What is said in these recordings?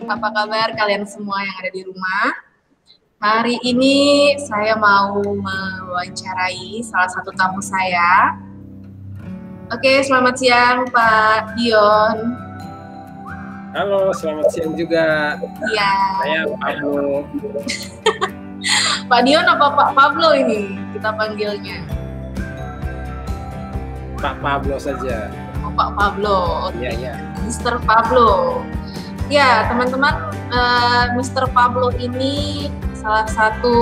Apa kabar kalian semua yang ada di rumah? Hari ini saya mau mewawancarai salah satu tamu saya. Oke, selamat siang Pak Dion. Halo, selamat siang juga. Iya. Saya Pablo. Pak Dion apa Pak Pablo ini kita panggilnya? Pak Pablo saja. Oh, Pak Pablo. Iya, iya. Mr. Pablo. Ya, teman-teman, Mr. Pablo ini salah satu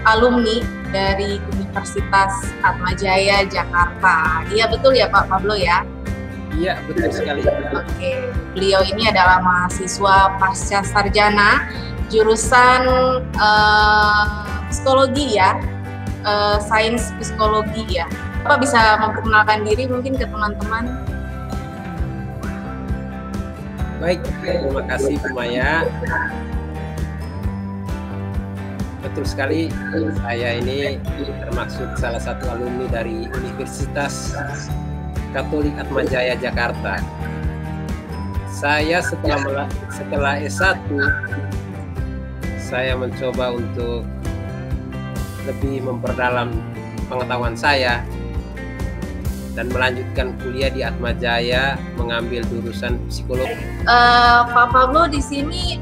alumni dari Universitas Atmajaya Jakarta. Iya, betul ya Pak Pablo ya? Iya, betul sekali. Oke, beliau ini adalah mahasiswa pasca sarjana jurusan psikologi ya, sains psikologi ya. Bapak bisa memperkenalkan diri mungkin ke teman-teman? Baik, terima kasih Bu Maya. Betul sekali, saya ini termasuk salah satu alumni dari Universitas Katolik Atmajaya Jakarta. Saya setelah S1, saya mencoba untuk lebih memperdalam pengetahuan saya dan melanjutkan kuliah di Atmajaya mengambil jurusan psikologi. Pak Pablo di sini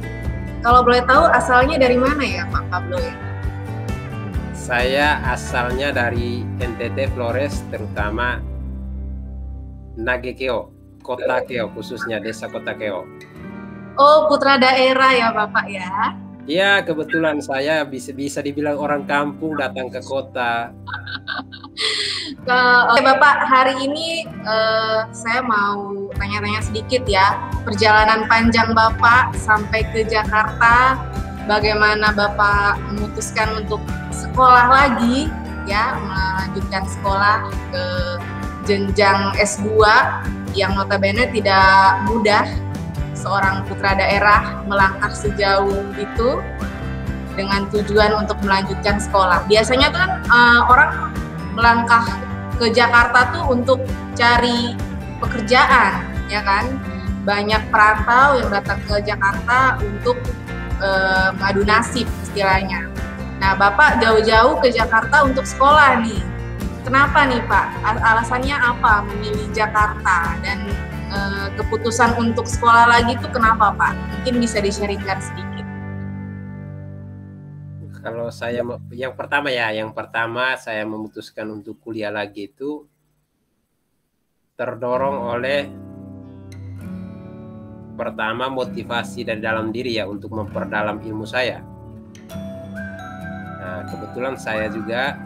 kalau boleh tahu asalnya dari mana ya Pak Pablo ya? Saya asalnya dari NTT Flores, terutama Nagekeo, Kota Keo, khususnya Desa Kota Keo. Oh, putra daerah ya Bapak ya? Ya, kebetulan saya bisa dibilang orang kampung datang ke kota. Oke Bapak, hari ini saya mau tanya-tanya sedikit ya, perjalanan panjang Bapak sampai ke Jakarta, bagaimana Bapak memutuskan untuk sekolah lagi ya, melanjutkan sekolah ke jenjang S2 yang notabene tidak mudah seorang putra daerah melangkah sejauh itu dengan tujuan untuk melanjutkan sekolah. Biasanya kan orang melangkah ke Jakarta tuh untuk cari pekerjaan, ya kan? Banyak perantau yang datang ke Jakarta untuk mengadu nasib istilahnya. Nah, Bapak jauh-jauh ke Jakarta untuk sekolah nih. Kenapa nih Pak? Alasannya apa memilih Jakarta dan keputusan untuk sekolah lagi itu kenapa Pak? Mungkin bisa di-sharingkan sedikit. Kalau saya yang pertama saya memutuskan untuk kuliah lagi itu terdorong oleh pertama motivasi dari dalam diri ya untuk memperdalam ilmu saya. Nah, kebetulan saya juga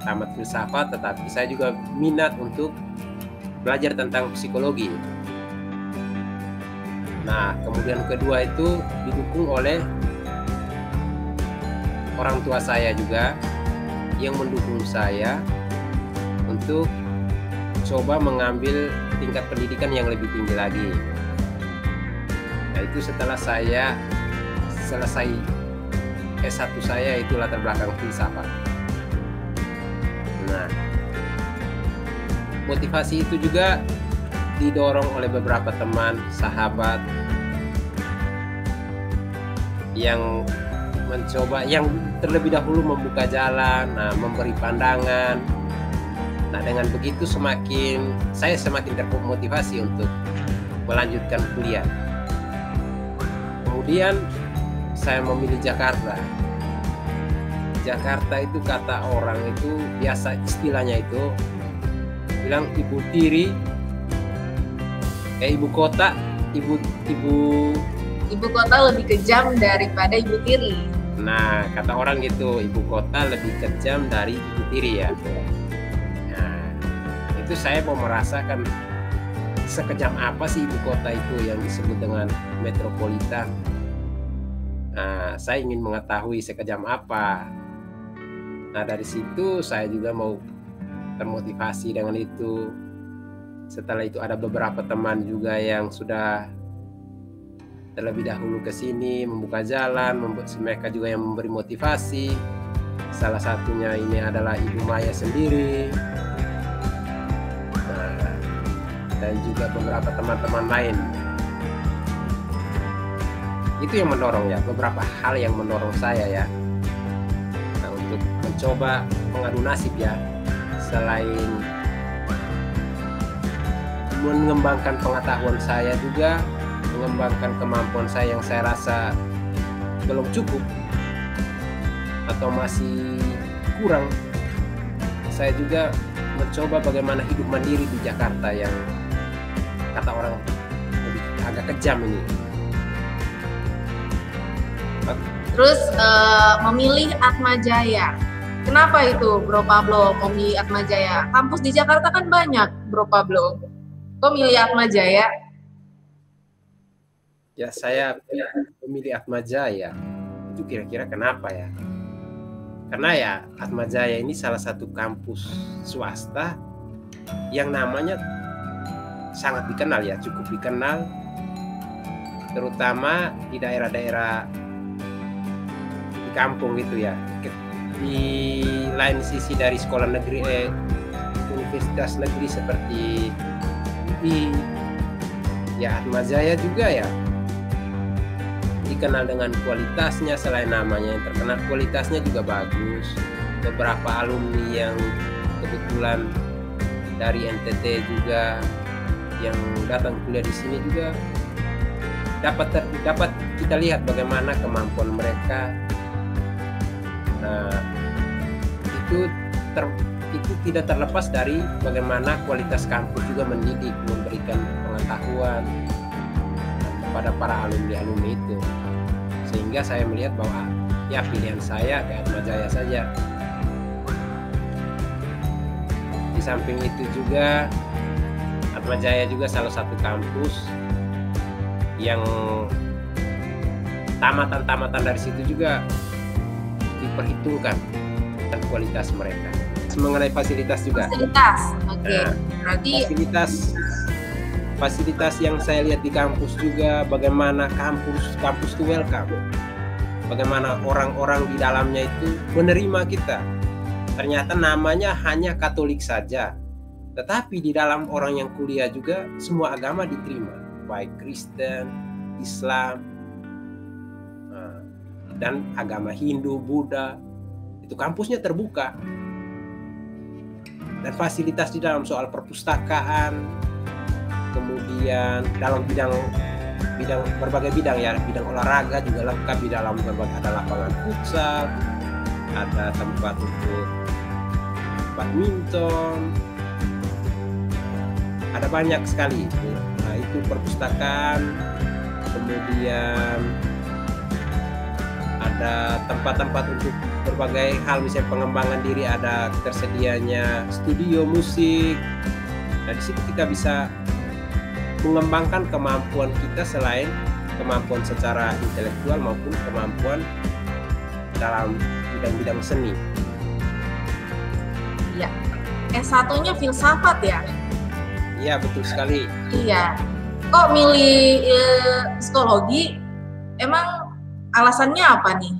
tamat filsafat, tetapi saya juga minat untuk belajar tentang psikologi. Nah, kemudian kedua itu didukung oleh orang tua saya juga yang mendukung saya untuk coba mengambil tingkat pendidikan yang lebih tinggi lagi. Nah, itu setelah saya selesai S1 saya itu latar belakang filsafat. Nah, motivasi itu juga didorong oleh beberapa teman, sahabat yang mencoba, yang terlebih dahulu membuka jalan, memberi pandangan. Nah, dengan begitu saya semakin termotivasi untuk melanjutkan kuliah. Kemudian saya memilih Jakarta. Jakarta itu kata orang itu biasa istilahnya itu bilang ibu tiri, ibu kota, ibu kota lebih kejam daripada ibu tiri. Nah, kata orang gitu, ibu kota lebih kejam dari ibu tiri ya. Nah, itu saya mau merasakan sekejam apa sih ibu kota itu yang disebut dengan metropolitan. Nah, saya ingin mengetahui sekejam apa. Nah, dari situ saya juga mau termotivasi dengan itu. Setelah itu ada beberapa teman juga yang sudah terlebih dahulu ke sini membuka jalan, mereka juga yang memberi motivasi. Salah satunya ini adalah Ibu Maya sendiri. dan juga beberapa teman-teman lain. itu yang mendorong ya, beberapa hal yang mendorong saya ya, nah, untuk mencoba mengadu nasib ya, selain mengembangkan pengetahuan saya juga, mengembangkan kemampuan saya yang saya rasa belum cukup atau masih kurang. Saya juga mencoba bagaimana hidup mandiri di Jakarta yang kata orang lebih agak kejam ini. Terus memilih Atmajaya. Kenapa itu Bro Pablo memilih Atmajaya? Kampus di Jakarta kan banyak, Bro Pablo. Kok milih Atmajaya? Ya, saya memilih Atmajaya. Itu kira-kira kenapa ya? Karena ya Atmajaya ini salah satu kampus swasta yang namanya sangat dikenal ya, cukup dikenal, terutama di daerah-daerah di kampung gitu ya. Di lain sisi dari sekolah negeri, universitas negeri seperti ya Atmajaya juga ya dikenal dengan kualitasnya. Selain namanya yang terkenal, kualitasnya juga bagus. Beberapa alumni yang kebetulan dari NTT juga yang datang kuliah di sini juga dapat kita lihat bagaimana kemampuan mereka. Nah, itu tidak terlepas dari bagaimana kualitas kampus juga mendidik, memberikan pengetahuan kepada para alumni itu, sehingga saya melihat bahwa ya pilihan saya ke Atmajaya saja. Di samping itu juga Atmajaya juga salah satu kampus yang tamatan dari situ juga diperhitungkan dan kualitas mereka. Mengenai fasilitas juga. Fasilitas, oke. Nah, berarti fasilitas yang saya lihat di kampus juga, bagaimana kampus itu welcome, bagaimana orang-orang di dalamnya itu menerima kita. Ternyata namanya hanya Katolik saja, tetapi di dalam orang yang kuliah juga semua agama diterima, baik Kristen, Islam, dan agama Hindu, Buddha. Itu kampusnya terbuka. Dan fasilitas di dalam soal perpustakaan, kemudian dalam bidang berbagai bidang ya, bidang olahraga juga lengkap di dalam berbagai, ada lapangan futsal, ada tempat untuk badminton, ada banyak sekali. Nah, itu perpustakaan, kemudian ada tempat-tempat untuk berbagai hal, misalnya pengembangan diri, ada tersedianya studio musik. Nah, di situ kita bisa mengembangkan kemampuan kita selain kemampuan secara intelektual maupun kemampuan dalam bidang-bidang seni. Iya. S1-nya filsafat ya? Iya, betul sekali. Iya. Kok milih psikologi? Emang alasannya apa nih?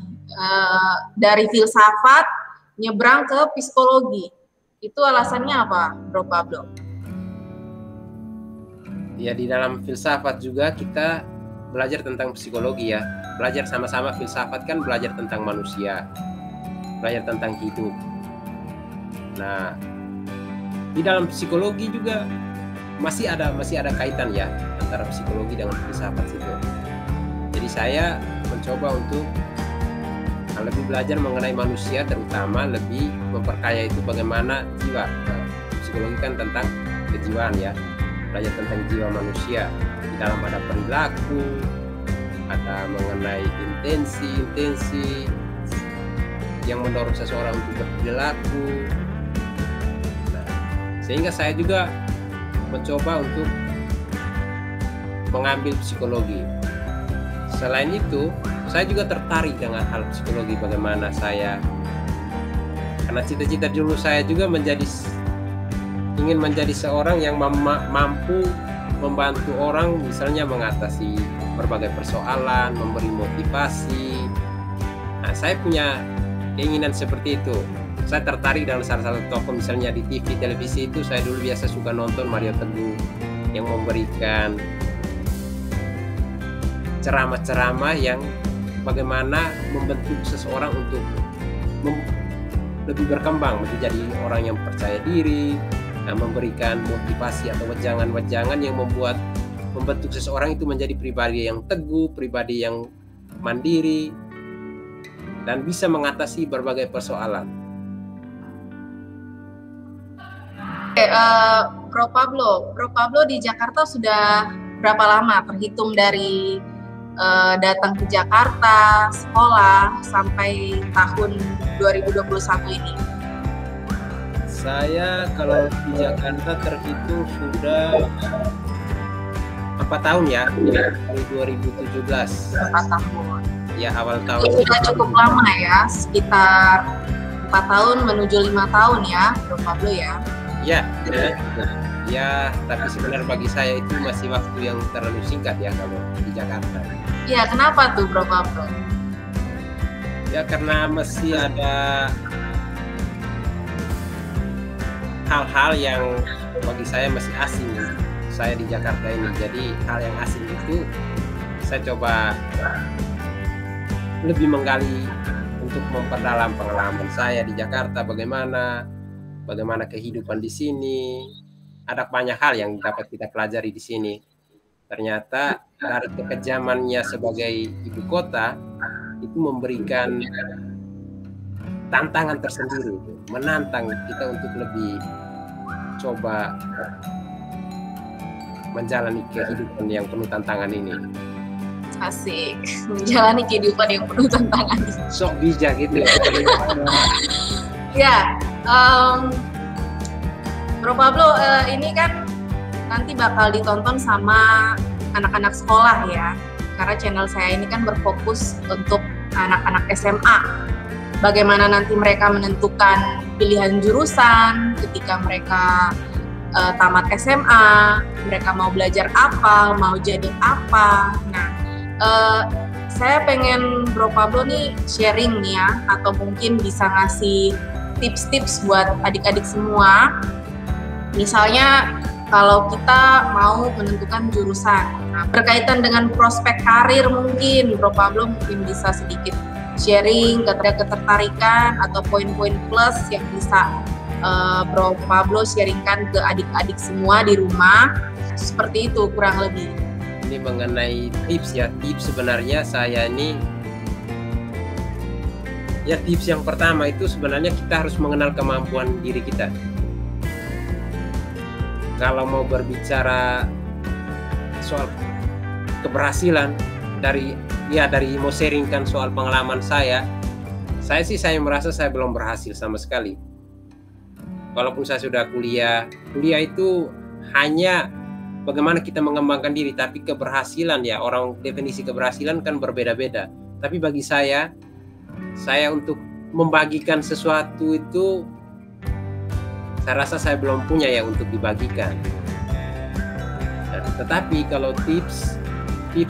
Dari filsafat nyebrang ke psikologi. Itu alasannya apa, Bro Pablo? Ya, di dalam filsafat juga kita belajar tentang psikologi ya. Belajar sama-sama, filsafat kan belajar tentang manusia, belajar tentang hidup. Nah, di dalam psikologi juga masih ada kaitan ya antara psikologi dengan filsafat itu. Jadi saya mencoba untuk lebih belajar mengenai manusia, terutama lebih memperkaya itu bagaimana jiwa. Nah, psikologi kan tentang kejiwaan ya, belajar tentang jiwa manusia. Di dalam ada perilaku, ada mengenai intensi yang mendorong seseorang untuk berperilaku. Nah, sehingga saya juga mencoba untuk mengambil psikologi. Selain itu, saya juga tertarik dengan hal psikologi, bagaimana saya, karena cita-cita dulu saya juga ingin menjadi seorang yang mampu membantu orang, misalnya mengatasi berbagai persoalan, memberi motivasi. Nah, saya punya keinginan seperti itu. Saya tertarik dengan salah satu tokoh, misalnya di TV, televisi itu saya dulu biasa suka nonton Mario Teguh yang memberikan ceramah-ceramah yang bagaimana membentuk seseorang untuk lebih berkembang menjadi orang yang percaya diri, memberikan motivasi atau wejangan-wejangan yang membentuk seseorang itu menjadi pribadi yang teguh, pribadi yang mandiri, dan bisa mengatasi berbagai persoalan. Bro Pablo di Jakarta sudah berapa lama terhitung dari datang ke Jakarta, sekolah, sampai tahun 2021 ini? Saya kalau di Jakarta terhitung sudah 4 tahun ya, dari 2017. 4 tahun. Ya, awal tahun. Itu sudah cukup lama ya, sekitar 4 tahun menuju 5 tahun ya, Bro Pablo ya? Ya, tapi sebenarnya bagi saya itu masih waktu yang terlalu singkat ya kalau di Jakarta. Ya, kenapa tuh Bro Pablo? Ya karena masih ada hal-hal yang bagi saya masih asing saya di Jakarta ini. Jadi hal yang asing itu saya coba lebih menggali untuk memperdalam pengalaman saya di Jakarta, bagaimana kehidupan di sini. Ada banyak hal yang dapat kita pelajari di sini. Ternyata dari kekejamannya sebagai ibu kota itu memberikan tantangan tersendiri, menantang kita untuk lebih coba menjalani kehidupan yang penuh tantangan ini. Asik, menjalani kehidupan yang penuh tantangan. Sok bijak gitu ya. Ya, Bro Pablo, ini kan nanti bakal ditonton sama anak-anak sekolah ya, karena channel saya ini kan berfokus untuk anak-anak SMA. Bagaimana nanti mereka menentukan pilihan jurusan ketika mereka tamat SMA, mereka mau belajar apa, mau jadi apa. Nah, saya pengen Bro Pablo nih sharing nih ya, atau mungkin bisa ngasih tips-tips buat adik-adik semua. Misalnya kalau kita mau menentukan jurusan, nah, berkaitan dengan prospek karir mungkin Bro Pablo mungkin bisa sedikit sharing ketertarikan atau poin-poin plus yang bisa Bro Pablo sharingkan ke adik-adik semua di rumah. Seperti itu kurang lebih. Ini mengenai tips ya, tips sebenarnya saya ini ya, tips yang pertama itu sebenarnya kita harus mengenal kemampuan diri kita. Kalau mau berbicara soal keberhasilan, dari mau sharingkan soal pengalaman saya merasa saya belum berhasil sama sekali. Walaupun saya sudah kuliah itu hanya bagaimana kita mengembangkan diri, tapi keberhasilan ya, orang definisi keberhasilan kan berbeda-beda. Tapi bagi saya untuk membagikan sesuatu itu saya rasa saya belum punya ya untuk dibagikan. Nah, tetapi kalau tips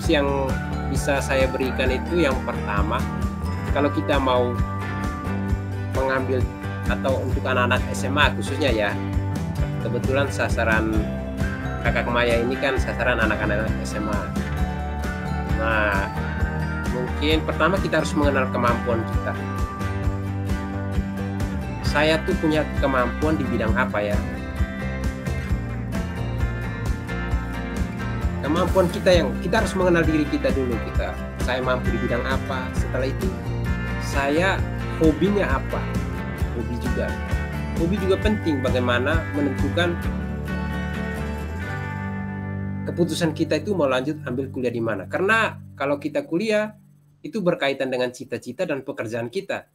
yang bisa saya berikan itu yang pertama, kalau kita mau mengambil atau untuk anak-anak SMA khususnya ya, kebetulan sasaran Kakak Maya ini kan sasaran anak-anak SMA. Nah, mungkin pertama kita harus mengenal kemampuan kita. Saya tuh punya kemampuan di bidang apa ya? Kemampuan kita harus mengenal diri kita dulu. Saya mampu di bidang apa? Setelah itu saya hobinya apa? Hobi juga penting, bagaimana menentukan keputusan kita itu mau lanjut ambil kuliah di mana. Karena kalau kita kuliah itu berkaitan dengan cita-cita dan pekerjaan kita.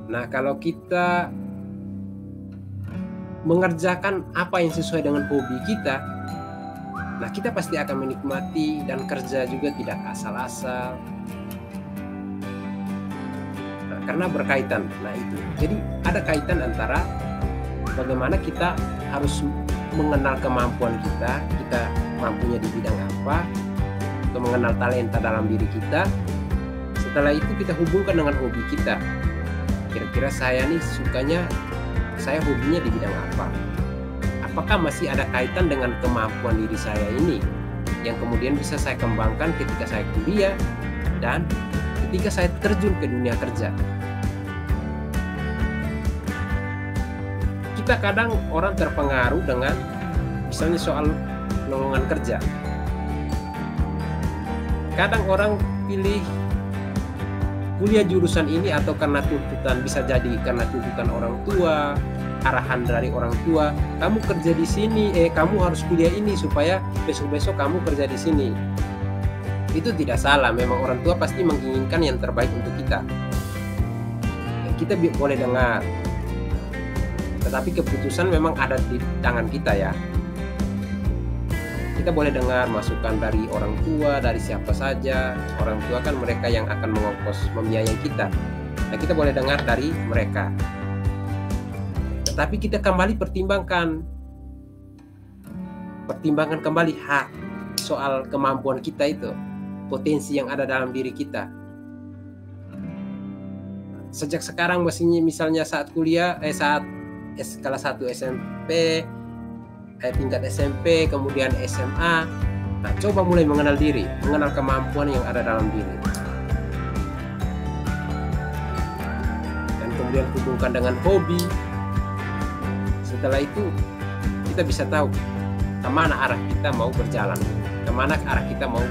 Nah, kalau kita mengerjakan apa yang sesuai dengan hobi kita, nah kita pasti akan menikmati dan kerja juga tidak asal-asal. Nah, karena berkaitan. Nah itu. Jadi ada kaitan antara bagaimana kita harus mengenal kemampuan kita mampunya di bidang apa, atau mengenal talenta dalam diri kita. Setelah itu kita hubungkan dengan hobi kita. Kira-kira saya nih saya hobinya di bidang apa apakah masih ada kaitan dengan kemampuan diri saya ini yang kemudian bisa saya kembangkan ketika saya kuliah dan ketika saya terjun ke dunia kerja. Kita kadang orang terpengaruh dengan misalnya soal lowongan kerja. Kadang orang pilih kuliah jurusan ini atau karena tuntutan, bisa jadi karena tuntutan orang tua, arahan dari orang tua, kamu kerja di sini, kamu harus kuliah ini supaya besok-besok kamu kerja di sini. Itu tidak salah, memang orang tua pasti menginginkan yang terbaik untuk kita. Kita boleh dengar, tetapi keputusan memang ada di tangan kita ya. Kita boleh dengar masukan dari orang tua, dari siapa saja. Orang tua kan mereka yang akan mengongkos, membiayai kita. Nah, kita boleh dengar dari mereka. Tetapi kita kembali pertimbangkan kembali hak soal kemampuan kita itu, potensi yang ada dalam diri kita. Sejak sekarang misalnya saat kuliah, saat kelas 1 SMP, tingkat SMP, kemudian SMA. Nah, coba mulai mengenal diri, mengenal kemampuan yang ada dalam diri. Dan kemudian hubungkan dengan hobi. Setelah itu, kita bisa tahu kemana arah kita mau berjalan, kemana arah kita mau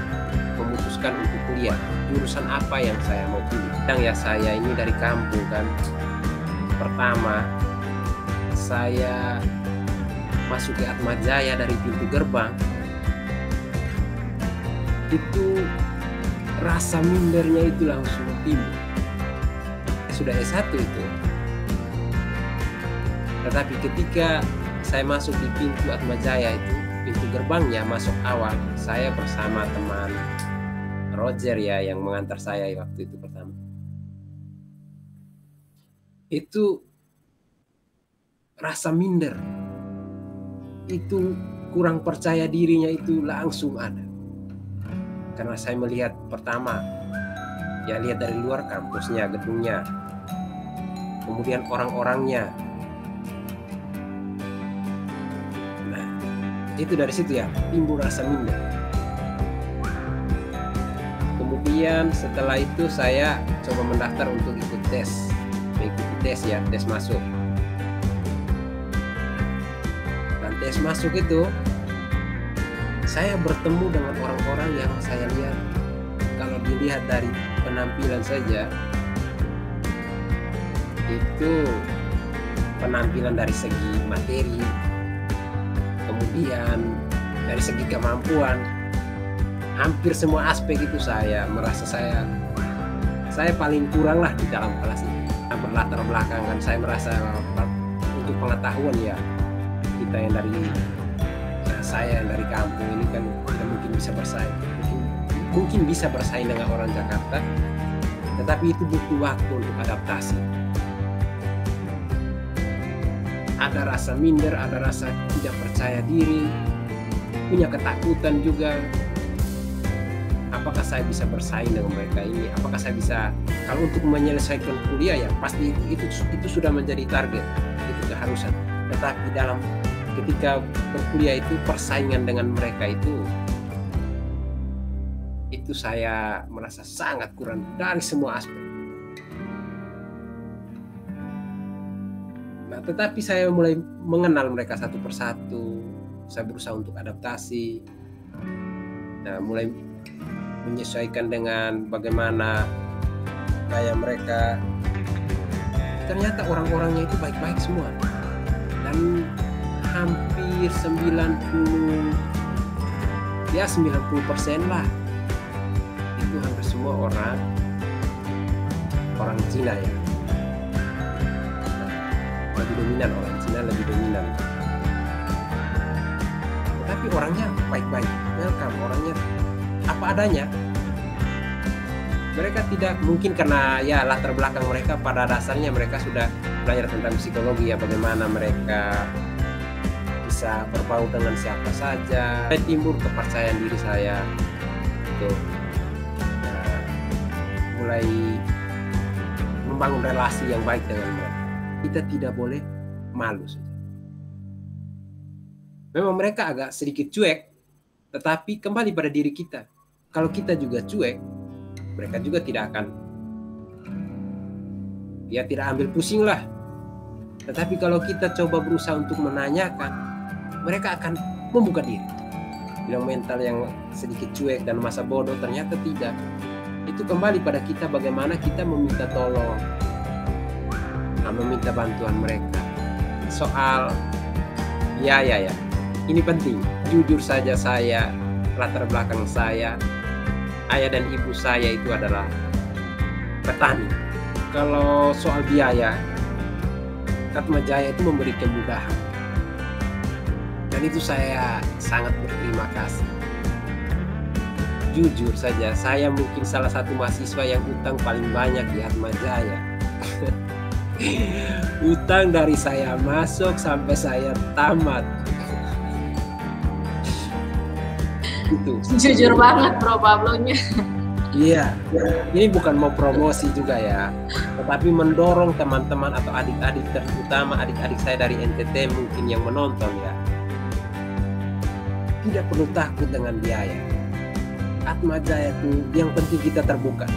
memutuskan untuk kuliah, jurusan apa yang saya mau pilih. Yang saya ini dari kampung kan, pertama saya masuk ke Atmajaya dari pintu gerbang, itu rasa mindernya itu langsung timbul. Sudah S1 itu, tetapi ketika saya masuk di pintu Atmajaya itu, pintu gerbangnya masuk awal, saya bersama teman Roger ya yang mengantar saya waktu itu pertama. Itu rasa minder, itu kurang percaya dirinya itu langsung ada. Karena saya melihat pertama, ya lihat dari luar kampusnya, gedungnya, kemudian orang-orangnya. Nah, itu dari situ ya timbul rasa minder. Kemudian setelah itu saya coba mendaftar untuk ikut tes, mengikuti tes ya, tes masuk. Tes masuk itu saya bertemu dengan orang-orang yang saya lihat, kalau dilihat dari penampilan saja itu penampilan dari segi materi, kemudian dari segi kemampuan, hampir semua aspek itu saya merasa saya paling kurang lah di dalam kelas ini. Berlatar belakangan saya merasa untuk pengetahuan ya, kita yang dari saya yang dari kampung ini kan tidak mungkin bisa bersaing, mungkin bisa bersaing dengan orang Jakarta, tetapi itu butuh waktu untuk adaptasi. Ada rasa minder, ada rasa tidak percaya diri, punya ketakutan juga. Apakah saya bisa bersaing dengan mereka ini? Apakah saya bisa, kalau untuk menyelesaikan kuliah ya pasti itu sudah menjadi target, itu keharusan. Tetapi ketika berkuliah itu persaingan dengan mereka itu saya merasa sangat kurang dari semua aspek. Nah, tetapi saya mulai mengenal mereka satu persatu, saya berusaha untuk adaptasi. Nah, mulai menyesuaikan dengan bagaimana gaya mereka. Ternyata orang-orangnya itu baik-baik semua, dan hampir 90% lah itu hampir semua orang Cina ya, lebih dominan, orang Cina lebih dominan. Tapi orangnya baik-baik, welcome, orangnya apa adanya. Mereka tidak mungkin karena ya latar belakang mereka pada dasarnya mereka sudah belajar tentang psikologi ya, bagaimana mereka bisa berbaur dengan siapa saja. Timbul kepercayaan diri saya itu, mulai membangun relasi yang baik dengan mereka. Kita tidak boleh malu saja. Memang mereka agak sedikit cuek, tetapi kembali pada diri kita. Kalau kita juga cuek, mereka juga tidak akan, ya tidak ambil pusing lah. Tetapi kalau kita coba berusaha untuk menanyakan, mereka akan membuka diri. Bilang mental yang sedikit cuek dan masa bodoh, ternyata tidak. Itu kembali pada kita, bagaimana kita meminta tolong, meminta bantuan mereka. Soal ya, ini penting. Jujur saja, saya latar belakang saya, ayah dan ibu saya itu adalah petani. Kalau soal biaya, Atmajaya itu memberi kemudahan, dan itu saya sangat berterima kasih. Jujur saja, saya mungkin salah satu mahasiswa yang utang paling banyak di Atmajaya. Utang dari saya masuk sampai saya tamat. Itu jujur banget Bro Pablo-nya. Iya, ini bukan mau promosi juga ya, tetapi mendorong teman-teman atau adik-adik, terutama adik-adik saya dari NTT mungkin yang menonton ya, tidak perlu takut dengan biaya. Atmajaya itu yang penting kita terbuka.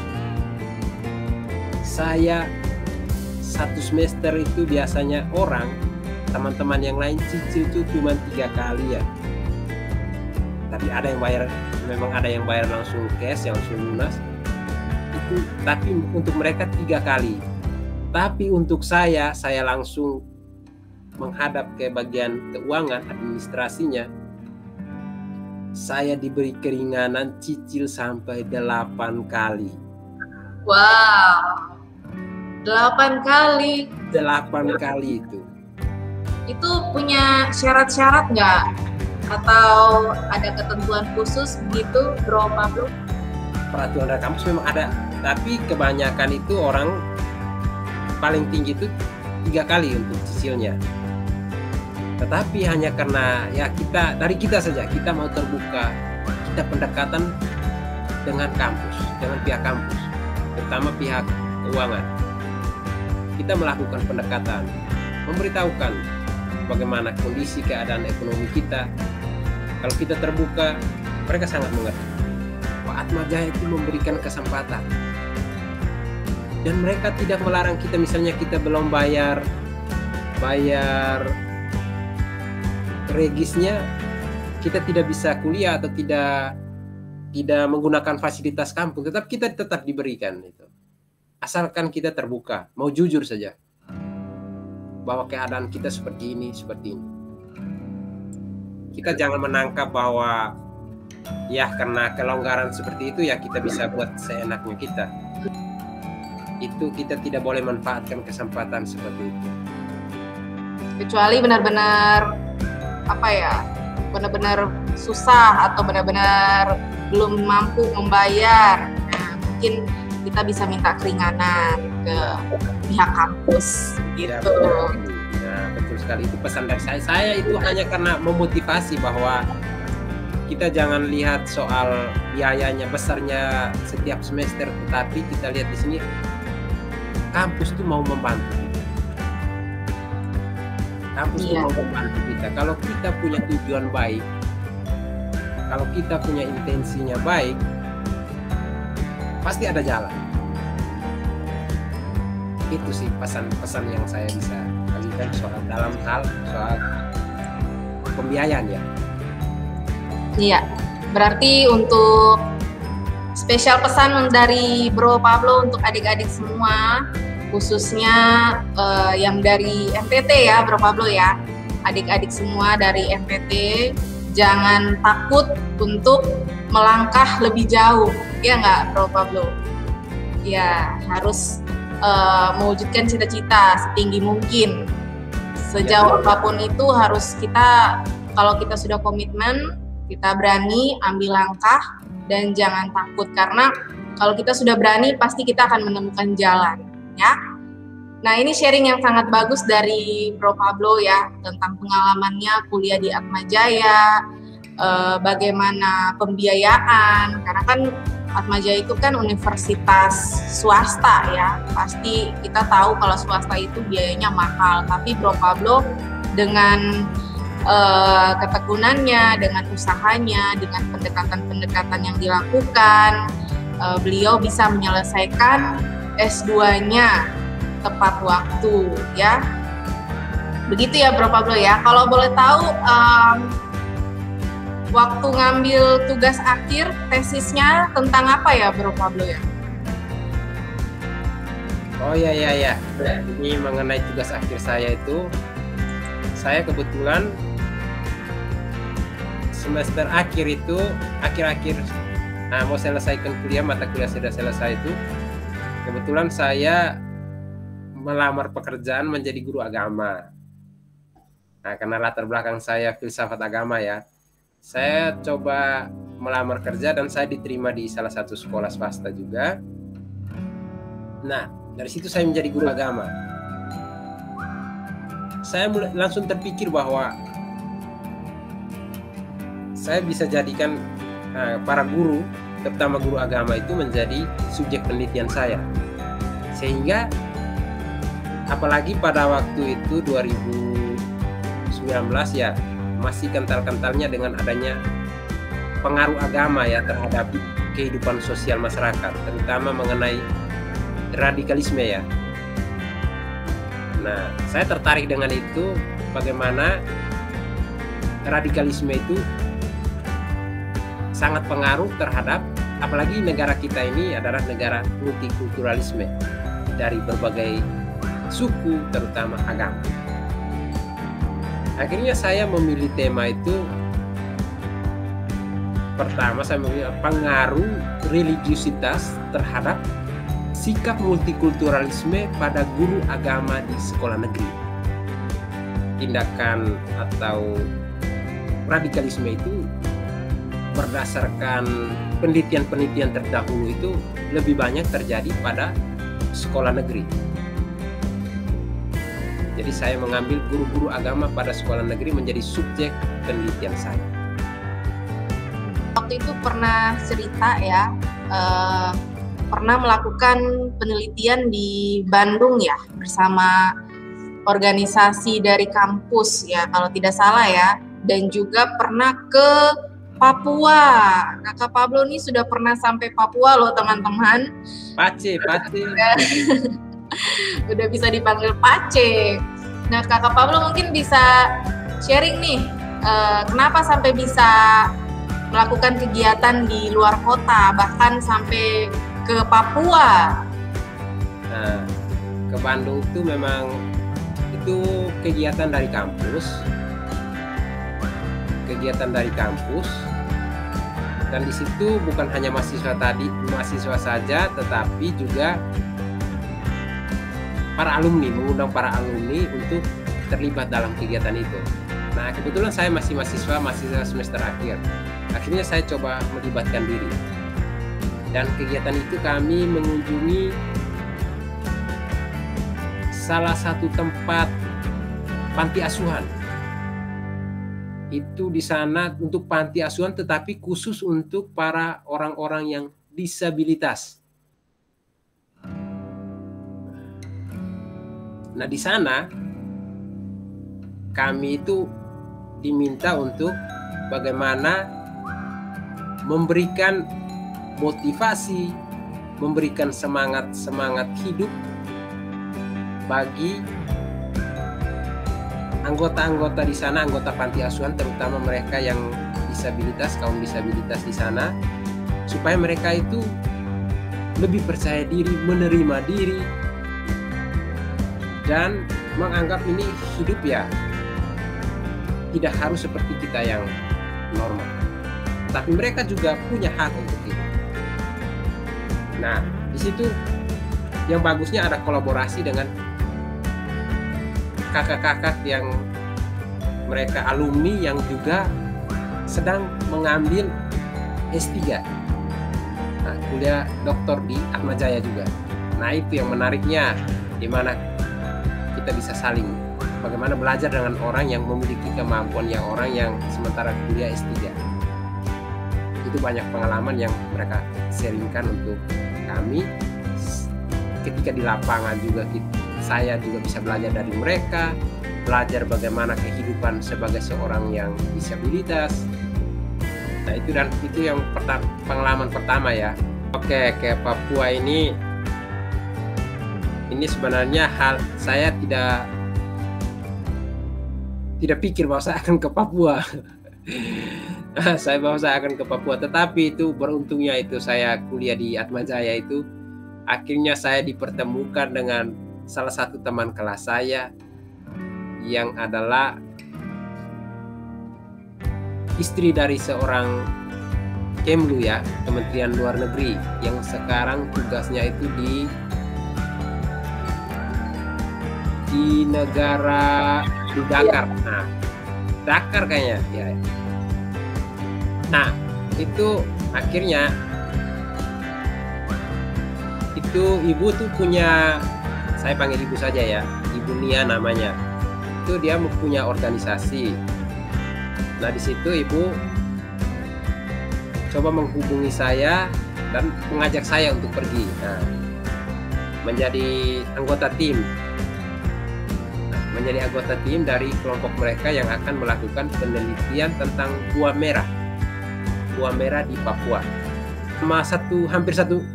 Saya 1 semester itu biasanya orang, teman-teman yang lain cicil itu cuma 3 kali ya. Tapi ada yang bayar, memang ada yang bayar langsung cash, yang langsung lunas. Itu, tapi untuk mereka 3 kali. Tapi untuk saya langsung menghadap ke bagian keuangan, administrasinya. Saya diberi keringanan cicil sampai 8 kali. Wow, 8 kali. 8 kali itu. Itu punya syarat-syarat nggak? Atau ada ketentuan khusus begitu, Bro Pablo? Peraturan dari kampus memang ada, tapi kebanyakan itu orang paling tinggi itu 3 kali untuk cicilnya. Tetapi hanya karena ya dari kita saja, kita mau terbuka, kita pendekatan dengan kampus, dengan pihak kampus, terutama pihak keuangan. Kita melakukan pendekatan, memberitahukan bagaimana kondisi keadaan ekonomi kita. Kalau kita terbuka, mereka sangat mengerti. Pak Atmajaya itu memberikan kesempatan, dan mereka tidak melarang kita. Misalnya kita belum bayar regisnya, kita tidak bisa kuliah atau tidak menggunakan fasilitas kampung, tetap kita tetap diberikan itu. Asalkan kita terbuka, mau jujur saja bahwa keadaan kita seperti ini. Kita jangan menangkap bahwa ya karena kelonggaran seperti itu ya kita bisa buat seenaknya kita. Itu kita tidak boleh manfaatkan kesempatan seperti itu. Kecuali benar-benar benar-benar susah atau benar-benar belum mampu membayar. Nah, mungkin kita bisa minta keringanan ke pihak kampus gitu. Nah, betul sekali, itu pesan dari saya. Saya itu hanya karena memotivasi bahwa kita jangan lihat soal biayanya besarnya setiap semester, tetapi kita lihat di sini kampus itu mau membantu kita. Kampus itu mau membantu kita. Kalau kita punya tujuan baik, kalau kita punya intensinya baik, pasti ada jalan. Itu sih pesan-pesan yang saya bisa bagikan dalam hal soal pembiayaan ya. Iya, berarti untuk spesial pesan dari Bro Pablo untuk adik-adik semua, khususnya yang dari NTT ya Bro Pablo ya, adik-adik semua dari NTT, jangan takut untuk melangkah lebih jauh, ya nggak Bro Pablo? Ya, harus mewujudkan cita-cita setinggi mungkin, sejauh apapun itu harus kita, kalau kita sudah komitmen, kita berani ambil langkah dan jangan takut, karena kalau kita sudah berani pasti kita akan menemukan jalan ya. Nah, ini sharing yang sangat bagus dari Bro Pablo ya, tentang pengalamannya kuliah di Atmajaya, bagaimana pembiayaan, karena kan Atmajaya itu kan universitas swasta ya, pasti kita tahu kalau swasta itu biayanya mahal, tapi Bro Pablo dengan ketekunannya, dengan usahanya, dengan pendekatan-pendekatan yang dilakukan, beliau bisa menyelesaikan S2-nya tepat waktu ya. Begitu ya Bro Pablo ya. Kalau boleh tahu waktu ngambil tugas akhir tesisnya tentang apa ya Bro Pablo ya? Oh ya. Ini mengenai tugas akhir saya itu, saya kebetulan semester akhir itu, akhir-akhir mau selesaikan kuliah, mata kuliah sudah selesai itu, kebetulan saya melamar pekerjaan menjadi guru agama. Nah, karena latar belakang saya filsafat agama ya, saya coba melamar kerja dan saya diterima di salah satu sekolah swasta juga. Nah, dari situ saya menjadi guru agama. Saya langsung terpikir bahwa saya bisa jadikan para guru, terutama guru agama itu menjadi subjek penelitian saya. Sehingga apalagi pada waktu itu 2019 ya, masih kental-kentalnya dengan adanya pengaruh agama ya terhadap kehidupan sosial masyarakat, terutama mengenai radikalisme ya. Nah, saya tertarik dengan itu, bagaimana radikalisme itu sangat pengaruh terhadap, apalagi negara kita ini adalah negara multikulturalisme dari berbagai suku, terutama agama. Akhirnya saya memilih tema itu. Pertama, saya memilih pengaruh religiusitas terhadap sikap multikulturalisme pada guru agama di sekolah negeri. Tindakan atau radikalisme itu berdasarkan penelitian-penelitian terdahulu itu lebih banyak terjadi pada sekolah negeri. Jadi saya mengambil guru-guru agama pada sekolah negeri menjadi subjek penelitian saya. Waktu itu pernah cerita ya, pernah melakukan penelitian di Bandung ya, bersama organisasi dari kampus ya, kalau tidak salah ya, dan juga pernah ke Papua. Kakak Pablo nih sudah pernah sampai Papua loh teman-teman. Pace. Udah bisa dipanggil Pace. Nah, Kakak Pablo mungkin bisa sharing nih, kenapa sampai bisa melakukan kegiatan di luar kota, bahkan sampai ke Papua. Nah, ke Bandung itu memang itu kegiatan dari kampus. Dan di situ bukan hanya mahasiswa saja, tetapi juga para alumni, mengundang para alumni untuk terlibat dalam kegiatan itu. Nah, kebetulan saya masih mahasiswa semester akhir. Akhirnya saya coba melibatkan diri. Dan kegiatan itu kami mengunjungi salah satu tempat panti asuhan. Itu di sana untuk panti asuhan, tetapi khusus untuk para orang-orang yang disabilitas. Nah, di sana kami itu diminta untuk bagaimana memberikan motivasi, memberikan semangat hidup bagi anggota-anggota di sana, anggota panti asuhan, terutama mereka yang disabilitas, kaum disabilitas di sana, supaya mereka itu lebih percaya diri, menerima diri, dan menganggap ini hidup ya tidak harus seperti kita yang normal, tapi mereka juga punya hak untuk itu. Nah, di situ yang bagusnya ada kolaborasi dengan kakak-kakak yang mereka alumni yang juga sedang mengambil S3, nah, kuliah doktor di Atmajaya juga. Nah, itu yang menariknya, di mana kita bisa saling bagaimana belajar dengan orang yang memiliki kemampuan yang orang yang sementara kuliah S3. Itu banyak pengalaman yang mereka sharingkan untuk kami. Ketika di lapangan juga saya juga bisa belajar dari mereka, belajar bagaimana kehidupan sebagai seorang yang disabilitas. Nah itu yang pengalaman pertama ya. Oke, ke Papua ini sebenarnya saya tidak pikir bahwa saya akan ke Papua. Saya akan ke Papua, tetapi itu beruntungnya itu saya kuliah di Atmajaya itu, akhirnya saya dipertemukan dengan salah satu teman kelas saya yang adalah istri dari seorang Kemlu ya, Kementerian Luar Negeri, yang sekarang tugasnya itu di negara di Dakar. Nah, Dakar kayaknya ya. Nah, itu akhirnya itu ibu tuh punya, saya panggil ibu saja ya, Ibu Nia namanya. Itu dia punya organisasi. Nah, di situ ibu coba menghubungi saya dan mengajak saya untuk pergi. Nah, menjadi anggota tim. Menjadi anggota tim dari kelompok mereka yang akan melakukan penelitian tentang buah merah di Papua. Selama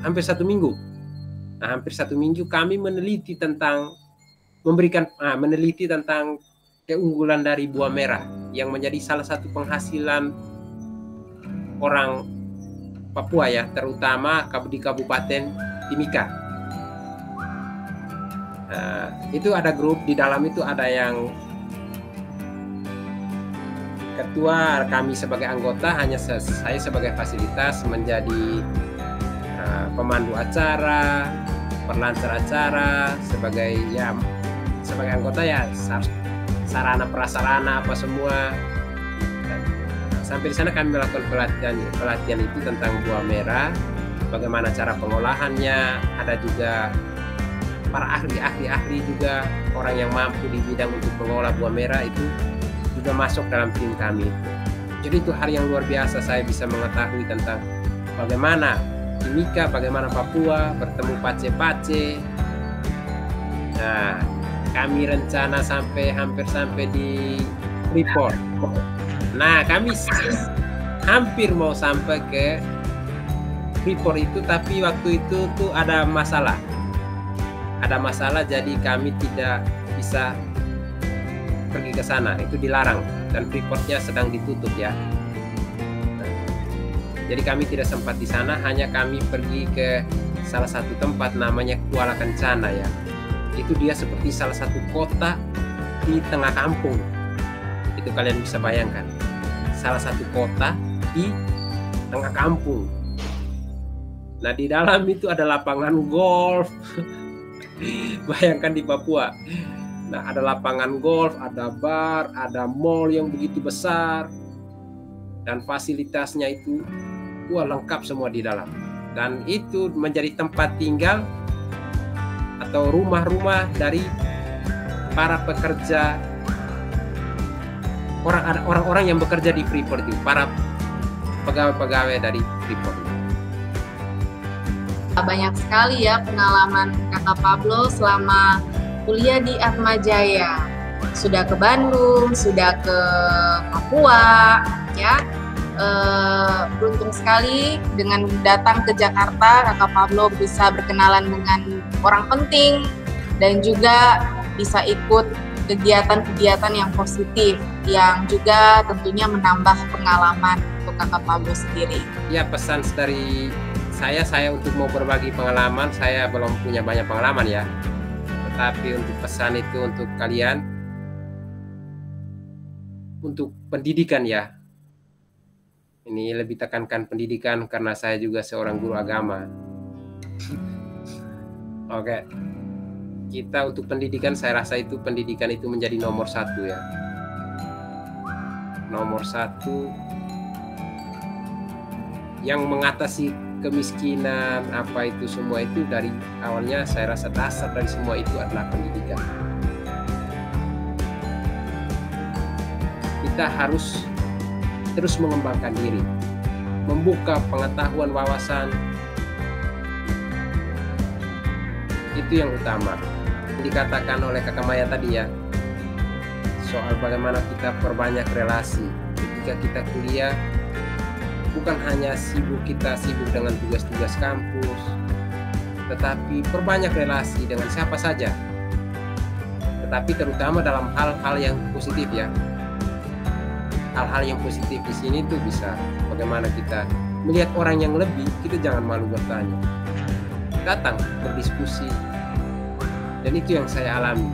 hampir satu minggu. Nah, hampir satu minggu kami meneliti tentang keunggulan dari buah merah yang menjadi salah satu penghasilan orang Papua ya, terutama di Kabupaten Timika. Nah, itu ada grup, di dalam itu ada yang ketua, kami sebagai anggota, hanya saya sebagai fasilitas menjadi pemandu acara, perlancar acara, sebagai anggota ya, sarana prasarana apa semua. Sampai di sana kami melakukan pelatihan itu tentang buah merah, bagaimana cara pengolahannya. Ada juga para ahli juga, orang yang mampu di bidang untuk mengolah buah merah itu juga masuk dalam tim kami. Jadi itu hal yang luar biasa, saya bisa mengetahui tentang bagaimana Timika, bagaimana Papua, bertemu pace-pace. Nah, kami rencana hampir sampai di Freeport. Nah, kami hampir mau sampai ke Freeport itu, tapi waktu itu tuh ada masalah, jadi kami tidak bisa pergi ke sana, itu dilarang dan Freeportnya sedang ditutup ya. Jadi kami tidak sempat di sana, hanya kami pergi ke salah satu tempat namanya Kuala Kencana ya. Itu dia seperti salah satu kota di tengah kampung. Itu kalian bisa bayangkan, salah satu kota di tengah kampung. Nah, di dalam itu ada lapangan golf. Bayangkan di Papua. Nah, ada lapangan golf, ada bar, ada mall yang begitu besar, dan fasilitasnya itu lengkap semua di dalam. Dan itu menjadi tempat tinggal atau rumah-rumah dari para pekerja, orang-orang yang bekerja di Freeport itu, para pegawai-pegawai dari Freeport. Banyak sekali ya pengalaman Kakak Pablo selama kuliah di Atmajaya. Sudah ke Bandung, sudah ke Papua, ya. Beruntung sekali dengan datang ke Jakarta, Kakak Pablo bisa berkenalan dengan orang penting dan juga bisa ikut kegiatan-kegiatan yang positif yang juga tentunya menambah pengalaman untuk Kakak Pablo sendiri. Ya, pesan dari saya untuk mau berbagi pengalaman, saya belum punya banyak pengalaman ya. Tapi untuk pesan itu untuk kalian, untuk pendidikan ya. Ini lebih tekankan pendidikan karena saya juga seorang guru agama. Oke. Kita untuk pendidikan, saya rasa itu pendidikan itu menjadi nomor satu ya. Nomor satu yang mengatasi kemiskinan, apa itu semua itu dari awalnya saya rasa dasar dari semua itu adalah pendidikan. Kita harus terus mengembangkan diri, membuka pengetahuan, wawasan. Itu yang utama. Dikatakan oleh Kakak Maya tadi ya, soal bagaimana kita perbanyak relasi. Ketika kita kuliah, bukan hanya kita sibuk dengan tugas-tugas kampus, tetapi perbanyak relasi dengan siapa saja. Tetapi terutama dalam hal-hal yang positif ya. Hal-hal yang positif di sini tuh bisa bagaimana kita melihat orang yang lebih, kita jangan malu bertanya. Datang berdiskusi. Dan itu yang saya alami.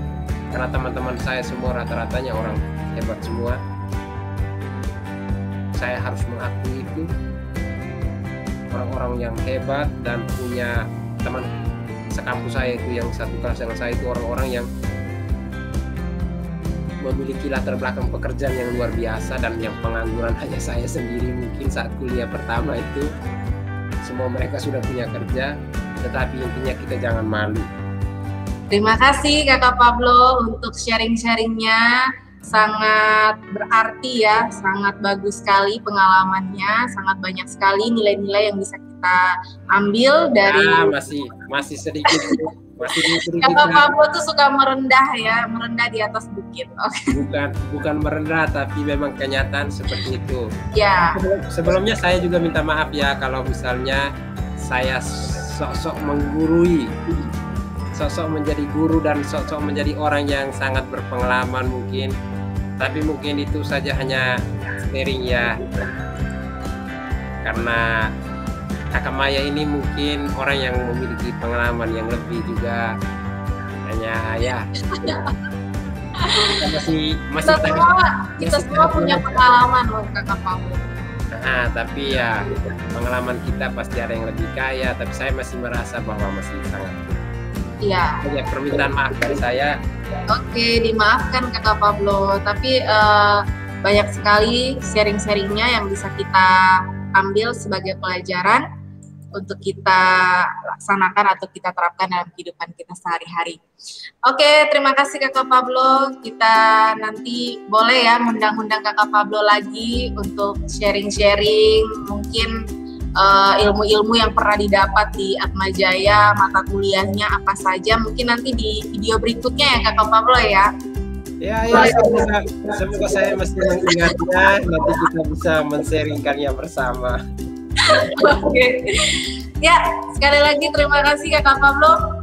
Karena teman-teman saya semua rata-ratanya orang hebat semua. Saya harus mengakui itu. Orang-orang yang hebat dan punya teman sekampus saya itu yang satu kelas dengan saya itu orang-orang yang memiliki latar belakang pekerjaan yang luar biasa, dan yang pengangguran hanya saya sendiri mungkin saat kuliah pertama itu. Semua mereka sudah punya kerja, tetapi intinya kita jangan malu. Terima kasih Kakak Pablo untuk sharing-sharingnya, sangat berarti ya, sangat bagus sekali pengalamannya, sangat banyak sekali nilai-nilai yang bisa kita ambil dari masih sedikit. Kakak Pablo tuh suka merendah ya, merendah di atas bukit. Okay. Bukan merendah, tapi memang kenyataan seperti itu. Ya. Sebelumnya saya juga minta maaf ya kalau misalnya saya sok-sok menggurui, sok-sok menjadi guru dan sok-sok menjadi orang yang sangat berpengalaman mungkin. Tapi mungkin itu saja hanya sharing ya. Karena Kakak Maya ini mungkin orang yang memiliki pengalaman yang lebih juga, hanya ya kita semua punya pengalaman loh Kakak Pablo. Tapi ya pengalaman kita pasti ada yang lebih kaya, tapi saya masih merasa bahwa masih sangat. Iya. Ya, permintaan maaf dari saya. Oke, dimaafkan Kakak Pablo, tapi banyak sekali sharing-sharingnya yang bisa kita ambil sebagai pelajaran untuk kita laksanakan atau kita terapkan dalam kehidupan kita sehari-hari. Oke, terima kasih Kakak Pablo. Kita nanti boleh ya undang-undang Kakak Pablo lagi untuk sharing-sharing mungkin ilmu-ilmu yang pernah didapat di Atmajaya, mata kuliahnya apa saja, mungkin nanti di video berikutnya ya Kakak Pablo ya. Ya, semoga saya masih mengingatnya, nanti kita bisa men-sharingkannya bersama. Oke. Ya, sekali lagi terima kasih Kakak Pablo.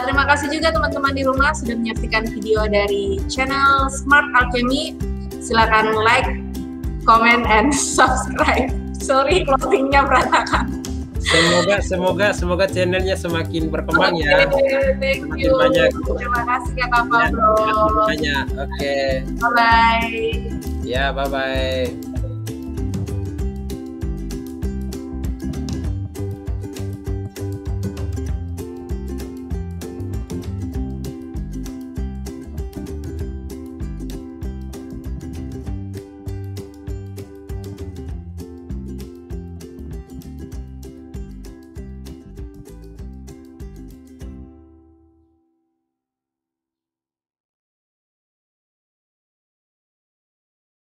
Terima kasih juga teman-teman di rumah sudah menyaksikan video dari channel Smart Alchemy. Silakan like, comment, and subscribe. Sorry, closingnya berantakan. Semoga channelnya semakin berkembang ya. Thank you. Banyak. Terima kasih Kakak Pablo. Banyak. Oke. Bye bye. Ya, bye bye.